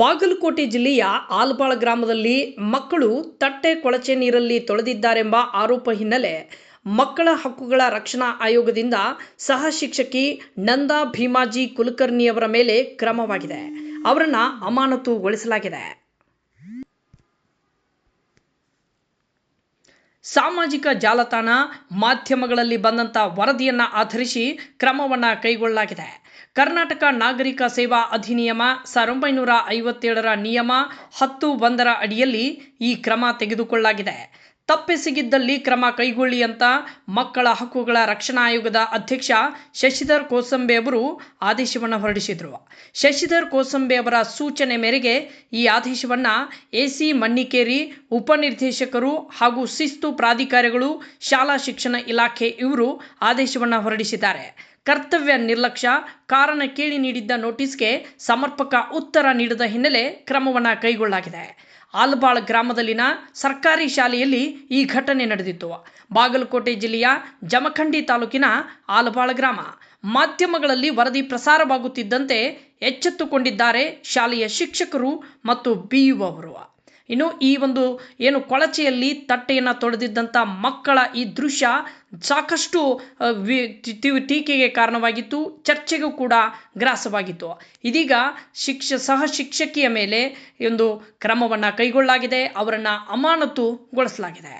ಬಾಗಲಕೋಟೆ ಜಿಲ್ಲೆಯ ಆಲಬಾಳ ಗ್ರಾಮದಲ್ಲಿ ಮಕ್ಕಳು ತಟ್ಟೆ ಕೊಳಚೆ ನೀರಲ್ಲಿ ತೊಳೆದಿದ್ದಾರೆಂಬ ಆರೋಪ ಹಿನ್ನೆಲೆ ಮಕ್ಕಳ ಹಕ್ಕುಗಳ ರಕ್ಷಣಾ ಆಯೋಗದಿಂದ ಸಹ ಶಿಕ್ಷಕಿ ನಂದಾ ಭೀಮಾಜಿ ಕುಲಕರ್ಣಿಯವರ ಮೇಲೆ ಕ್ರಮವಾಗಿದೆ. ಅವರನ್ನ ಅಮಾನತುಗೊಳಿಸಲಾಗಿದೆ. ಸಾಮಾಜಿಕ ಜಾಲತಾಣ ಮಾಧ್ಯಮಗಳಲ್ಲಿ ಬಂದಂಥ ವರದಿಯನ್ನು ಆಧರಿಸಿ ಕ್ರಮವನ್ನು ಕೈಗೊಳ್ಳಲಾಗಿದೆ. ಕರ್ನಾಟಕ ನಾಗರಿಕ ಸೇವಾ ಅಧಿನಿಯಮ 1957ರ ನಿಯಮ 10(1) ಅಡಿಯಲ್ಲಿ ಈ ಕ್ರಮ ತೆಗೆದುಕೊಳ್ಳಲಾಗಿದೆ. ತಪ್ಪೆಸಗಿದ್ದಲ್ಲಿ ಕ್ರಮ ಕೈಗೊಳ್ಳಿ ಅಂತ ಮಕ್ಕಳ ಹಕ್ಕುಗಳ ರಕ್ಷಣಾ ಆಯೋಗದ ಅಧ್ಯಕ್ಷ ಶಶಿಧರ್ ಕೋಸಂಬೆ ಅವರು ಆದೇಶವನ್ನು ಹೊರಡಿಸಿದರು. ಶಶಿಧರ್ ಕೋಸಂಬೆ ಅವರ ಸೂಚನೆ ಮೇರೆಗೆ ಈ ಆದೇಶವನ್ನು ಎಸಿ ಮನ್ನಿಕೇರಿ, ಉಪನಿರ್ದೇಶಕರು ಹಾಗೂ ಶಿಸ್ತು ಪ್ರಾಧಿಕಾರಿಗಳು, ಶಾಲಾ ಶಿಕ್ಷಣ ಇಲಾಖೆ ಇವರು ಆದೇಶವನ್ನು ಹೊರಡಿಸಿದ್ದಾರೆ. ಕರ್ತವ್ಯ ನಿರ್ಲಕ್ಷ್ಯ, ಕಾರಣ ಕೇಳಿ ನೀಡಿದ್ದ ನೋಟಿಸ್ಗೆ ಸಮರ್ಪಕ ಉತ್ತರ ನೀಡದ ಹಿನ್ನೆಲೆ ಕ್ರಮವನ್ನು ಕೈಗೊಳ್ಳಲಾಗಿದೆ. ಆಲಬಾಳ ಗ್ರಾಮದಲ್ಲಿನ ಸರ್ಕಾರಿ ಶಾಲೆಯಲ್ಲಿ ಈ ಘಟನೆ ನಡೆದಿತ್ತು. ಬಾಗಲಕೋಟೆ ಜಿಲ್ಲೆಯ ಜಮಖಂಡಿ ತಾಲೂಕಿನ ಆಲಬಾಳ ಗ್ರಾಮ. ಮಾಧ್ಯಮಗಳಲ್ಲಿ ವರದಿ ಪ್ರಸಾರವಾಗುತ್ತಿದ್ದಂತೆ ಎಚ್ಚೆತ್ತುಕೊಂಡಿದ್ದಾರೆ ಶಾಲೆಯ ಶಿಕ್ಷಕರು ಮತ್ತು ಬಿಇಒ ಅವರು. ಇನ್ನು ಈ ಒಂದು ಕೊಳಚೆಯಲ್ಲಿ ತಟ್ಟೆಯನ್ನು ತೊಳೆದಿದ್ದಂಥ ಮಕ್ಕಳ ಈ ದೃಶ್ಯ ಸಾಕಷ್ಟು ಟೀಕೆಗೆ ಕಾರಣವಾಗಿತ್ತು, ಚರ್ಚೆಗೂ ಕೂಡ ಗ್ರಾಸವಾಗಿತ್ತು. ಇದೀಗ ಸಹ ಶಿಕ್ಷಕಿಯ ಮೇಲೆ ಒಂದು ಕ್ರಮವನ್ನು ಕೈಗೊಳ್ಳಲಾಗಿದೆ, ಅವರನ್ನು ಅಮಾನತುಗೊಳಿಸಲಾಗಿದೆ.